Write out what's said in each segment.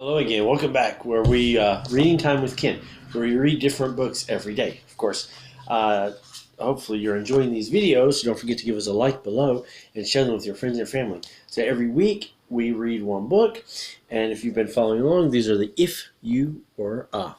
Hello again. Welcome back. Where we reading time with Ken, where we read different books every day. Of course, uh, hopefully you're enjoying these videos. So don't forget to give us a like below and share them with your friends and family. So every week we read one book, and if you've been following along, these are the if you were a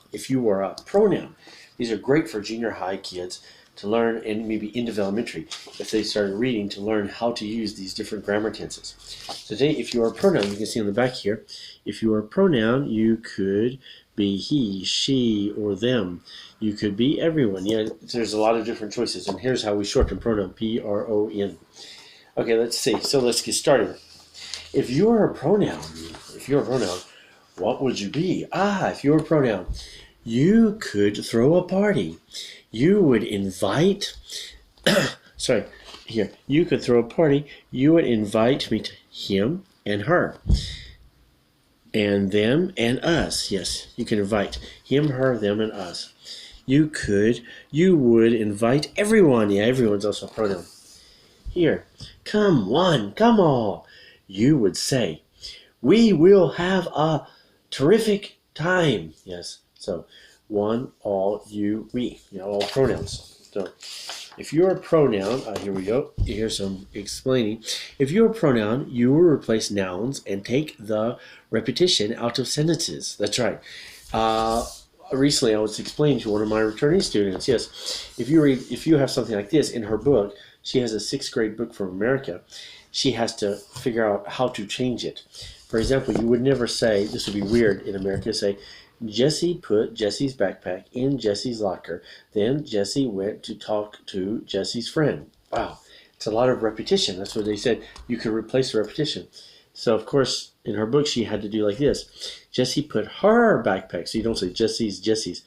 pronoun. These are great for junior high kids to learn, and maybe in elementary if they started reading, to learn how to use these different grammar tenses. So today, if you are a pronoun, you can see on the back here, if you are a pronoun, you could be he, she, or them. You could be everyone. Yeah, there's a lot of different choices, and here's how we shorten pronoun, P-R-O-N. Okay, let's see. So let's get started. If you are a pronoun, what would you be? If you were a pronoun, you could throw a party. You would invite, you could throw a party. You would invite me to him and her, and them and us. Yes, you can invite him, her, them, and us. You would invite everyone. Yeah, everyone's also a pronoun. Here, come one, come all. You would say, we will have a terrific time. Yes, so one, all, you, we. All pronouns. So if you're a pronoun, here we go. Here's some explaining. If you're a pronoun, you will replace nouns and take the repetition out of sentences. That's right. Recently, I was explaining to one of my returning students. Yes, if you have something like this in her book, she has a 6th grade book from America. She has to figure out how to change it. For example, you would never say, this would be weird in America, say, Jesse put Jesse's backpack in Jesse's locker. Then Jesse went to talk to Jesse's friend. Wow, it's a lot of repetition. That's what they said. You could replace the repetition. So, of course, in her book, she had to do like this. Jesse put her backpack. So you don't say Jesse's.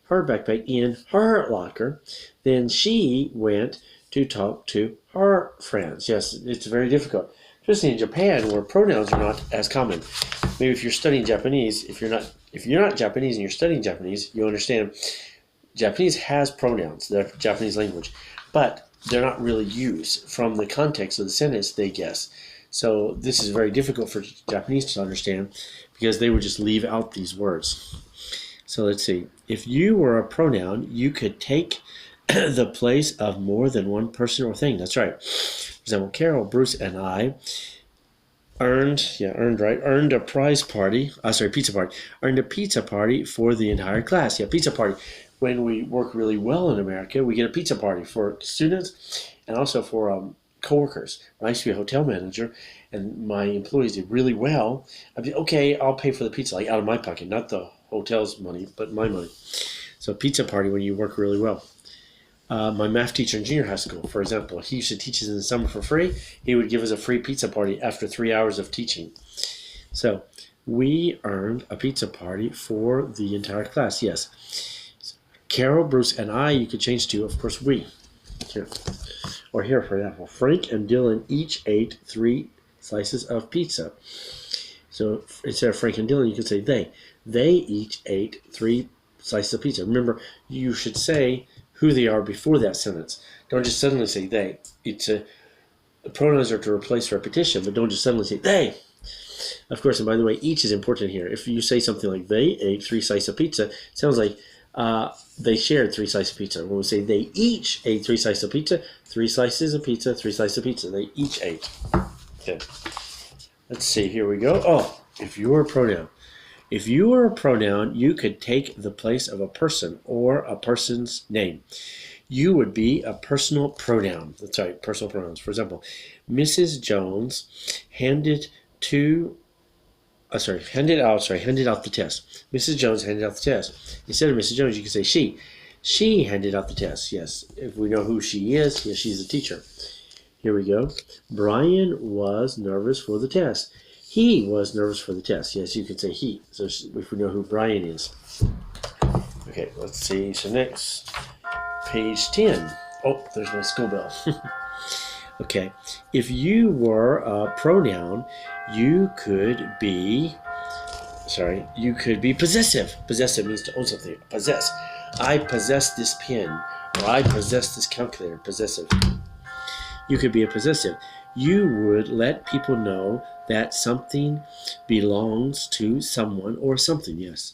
Her backpack in her locker. Then she went to talk to her friends. Yes, it's very difficult. Especially in Japan, where pronouns are not as common. Maybe if you're studying Japanese, if you're not Japanese and you're studying Japanese, you understand Japanese has pronouns, the Japanese language, but they're not really used from the context of the sentence, they guess. So this is very difficult for Japanese to understand because they would just leave out these words. So let's see. If you were a pronoun, you could take the place of more than one person or thing. That's right. For example, Carol, Bruce, and I earned a pizza party. Earned a pizza party for the entire class. Yeah, pizza party. When we work really well in America, we get a pizza party for students and also for coworkers. When I used to be a hotel manager and my employees did really well, I'd be, okay, I'll pay for the pizza, like out of my pocket, not the hotel's money, but my money. So pizza party when you work really well. My math teacher in junior high school, for example, he used to teach us in the summer for free. He would give us a free pizza party after 3 hours of teaching. So we earned a pizza party for the entire class. Yes. Carol, Bruce, and I, you could change to, of course, we. Here. Or here, for example, Frank and Dylan each ate 3 slices of pizza. So instead of Frank and Dylan, you could say they. They each ate 3 slices of pizza. Remember, you should say who they are before that sentence. Don't just suddenly say they. The pronouns are to replace repetition, but don't just suddenly say they. Of course, and by the way, each is important here. If you say something like they ate 3 slices of pizza, it sounds like they shared 3 slices of pizza. When we say they each ate 3 slices of pizza, 3 slices of pizza, 3 slices of pizza. They each ate. Okay. Let's see. Here we go. Oh, if you were a pronoun. If you were a pronoun, you could take the place of a person or a person's name. You would be a personal pronoun. That's right, personal pronouns. For example, Mrs. Jones handed out the test. Mrs. Jones handed out the test. Instead of Mrs. Jones, you could say she. She handed out the test. Yes, if we know who she is, yes, she's a teacher. Here we go. Brian was nervous for the test. He was nervous for the test. Yes, you could say he. So if we know who Brian is. Okay, let's see. So next, page 10. Oh, there's my school bell. Okay, if you were a pronoun, you could be possessive. Possessive means to own something. Possess. I possess this pen, or I possess this calculator. Possessive. You could be a possessive. You would let people know that something belongs to someone or something, yes.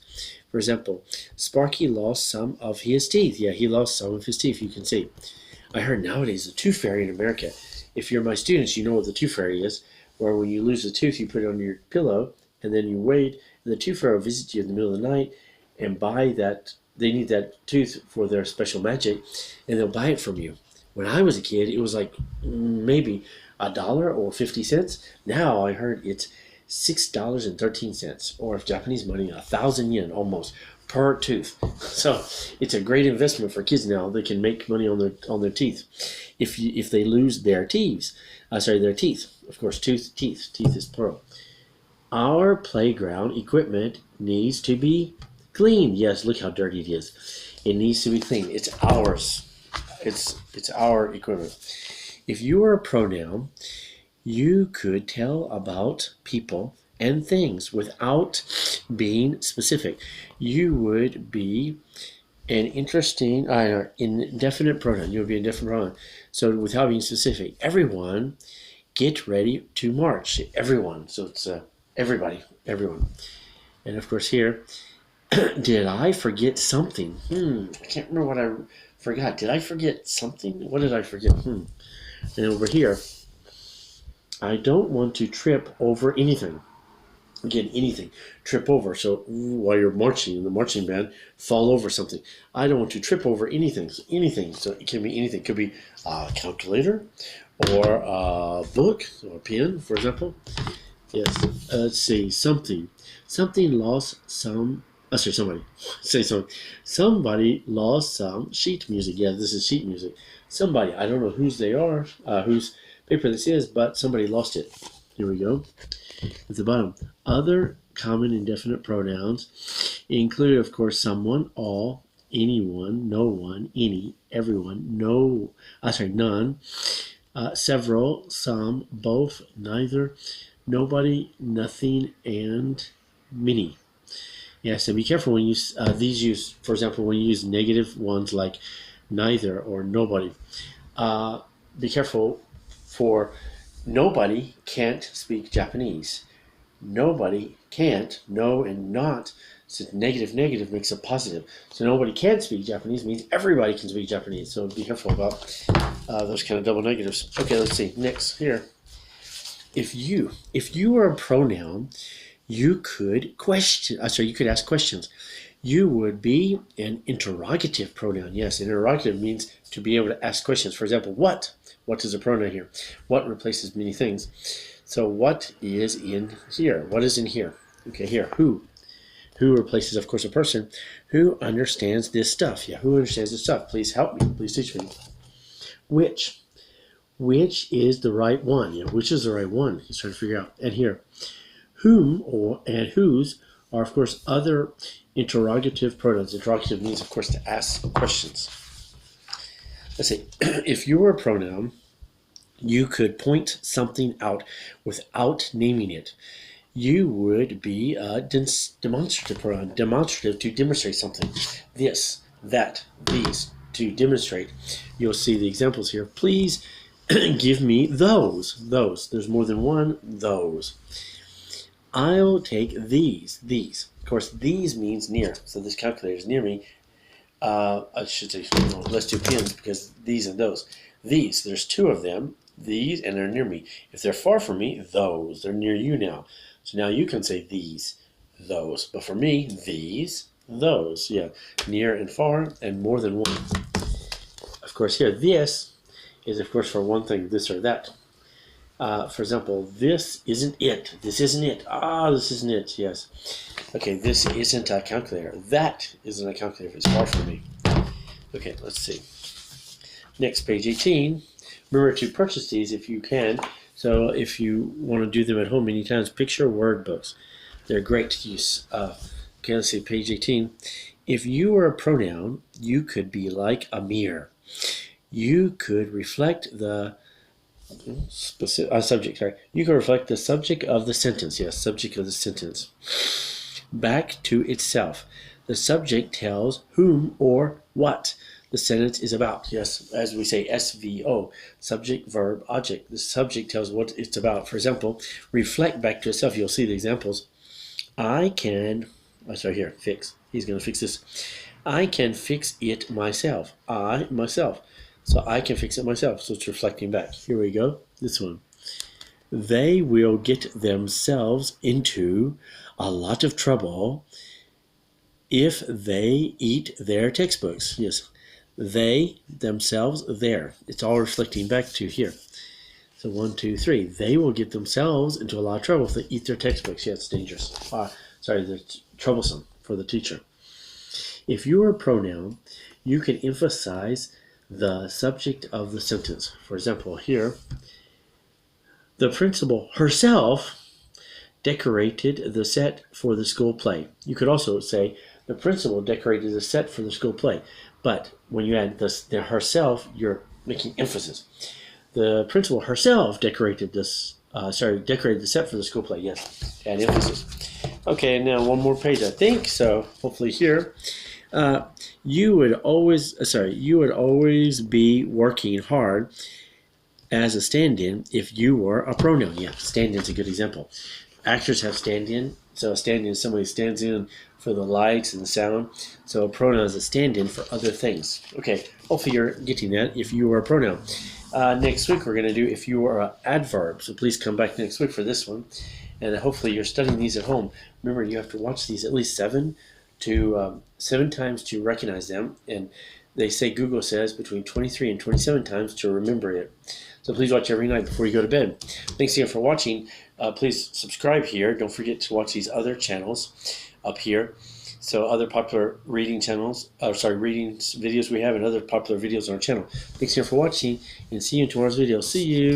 For example, Sparky lost some of his teeth. Yeah, he lost some of his teeth, you can see. I heard nowadays the tooth fairy in America. If you're my students, you know what the tooth fairy is, where when you lose a tooth, you put it on your pillow, and then you wait, and the tooth fairy will visit you in the middle of the night and buy that. They need that tooth for their special magic, and they'll buy it from you. When I was a kid, it was like maybe $1 or 50 cents. Now I heard it's $6.13, or if Japanese money, 1,000 yen almost per tooth. So it's a great investment for kids now. They can make money on their teeth if they lose their teeth. Their teeth. Of course, teeth is plural. Our playground equipment needs to be cleaned. Yes, look how dirty it is. It needs to be cleaned. It's ours. It's our equipment. If you were a pronoun, you could tell about people and things without being specific. You would be an indefinite pronoun. You would be an indefinite pronoun. So without being specific, everyone, get ready to march. Everyone. So it's everybody, everyone. And of course here, did I forget something? I can't remember what I forgot. Did I forget something? What did I forget? And over here, I don't want to trip over anything. Again, anything. Trip over. So while you're marching in the marching band, fall over something. I don't want to trip over anything. So anything. So it can be anything. It could be a calculator or a book or a pen, for example. Yes. Let's see. Something. Something lost some. Somebody. Say something. Somebody lost some sheet music. Yeah, this is sheet music. Somebody. I don't know whose they are, whose paper this is, but somebody lost it. Here we go. At the bottom. Other common indefinite pronouns include, of course, someone, all, anyone, no one, any, everyone, none, several, some, both, neither, nobody, nothing, and many. Yeah, so be careful when you these use, for example, when you use negative ones like neither or nobody. Be careful for nobody can't speak Japanese. Nobody can't, no and not. So negative makes a positive. So nobody can speak Japanese means everybody can speak Japanese. So be careful about those kind of double negatives. Okay, let's see. Next here. If you are a pronoun, you could you could ask questions. You would be an interrogative pronoun. Yes, interrogative means to be able to ask questions. For example, what? What is a pronoun here? What replaces many things. So what is in here? What is in here? Okay, here, who? Who replaces, of course, a person. Who understands this stuff? Yeah, who understands this stuff? Please help me. Please teach me. Which? Which is the right one? Yeah, which is the right one? He's trying to figure out. And here, whom and whose are, of course, other interrogative pronouns. Interrogative means, of course, to ask questions. Let's see. If you were a pronoun, you could point something out without naming it. You would be a demonstrative pronoun. Demonstrative, to demonstrate something. This, that, these, to demonstrate. You'll see the examples here. Please give me those. Those. There's more than one. Those. I'll take these. These. Of course, these means near. So this calculator is near me. I should say, let's do pins because these and those. These. There's two of them. These, and they're near me. If they're far from me, those. They're near you now. So now you can say these, those. But for me, these, those. Yeah, near and far, and more than one. Of course, here, this is, of course, for one thing, this or that. For example, this isn't it. This isn't it. This isn't it. Yes. Okay, this isn't a calculator. That isn't a calculator if it's far from me. Okay, let's see. Next, page 18. Remember to purchase these if you can. So if you want to do them at home many times, picture word books. They're great to use. Okay, let's see, page 18. If you were a pronoun, you could be like a mirror. You could reflect the subject. Sorry, you could reflect the subject of the sentence. Yes, subject of the sentence. Back to itself. The subject tells whom or what. the sentence is about. Yes, as we say, SVO, subject, verb, object. The subject tells what it's about. For example, reflect back to yourself. You'll see the examples. I can, sorry, here, fix. He's going to fix this. I can fix it myself. Myself. So I can fix it myself. So it's reflecting back. Here we go. This one. They will get themselves into a lot of trouble if they eat their textbooks. Yes, they, themselves, there. It's all reflecting back to here. So 1, 2, 3. They will get themselves into a lot of trouble if they eat their textbooks. Yeah, it's dangerous. Sorry, they're troublesome for the teacher. If you are a pronoun, you can emphasize the subject of the sentence. For example, here, the principal herself decorated the set for the school play. You could also say the principal decorated the set for the school play. But when you add the herself, you're making emphasis. The principal herself decorated decorated the set for the school play. Yes, add emphasis. Okay, now one more page, I think. So hopefully here, you would always be working hard as a stand-in if you were a pronoun. Yeah, stand-in's a good example. Actors have stand-in. So a stand-in is somebody who stands in for the lights and the sound. So a pronoun is a stand-in for other things. Okay, hopefully you're getting that if you were a pronoun. Next week we're going to do if you were an adverb. So please come back next week for this one. And hopefully you're studying these at home. Remember, you have to watch these at least 7 times to recognize them. And they say, Google says, between 23 and 27 times to remember it. So please watch every night before you go to bed. Thanks again for watching. Please subscribe here. Don't forget to watch these other channels up here. So other popular reading channels, reading videos we have, and other popular videos on our channel. Thanks again for watching, and see you in tomorrow's video. See you.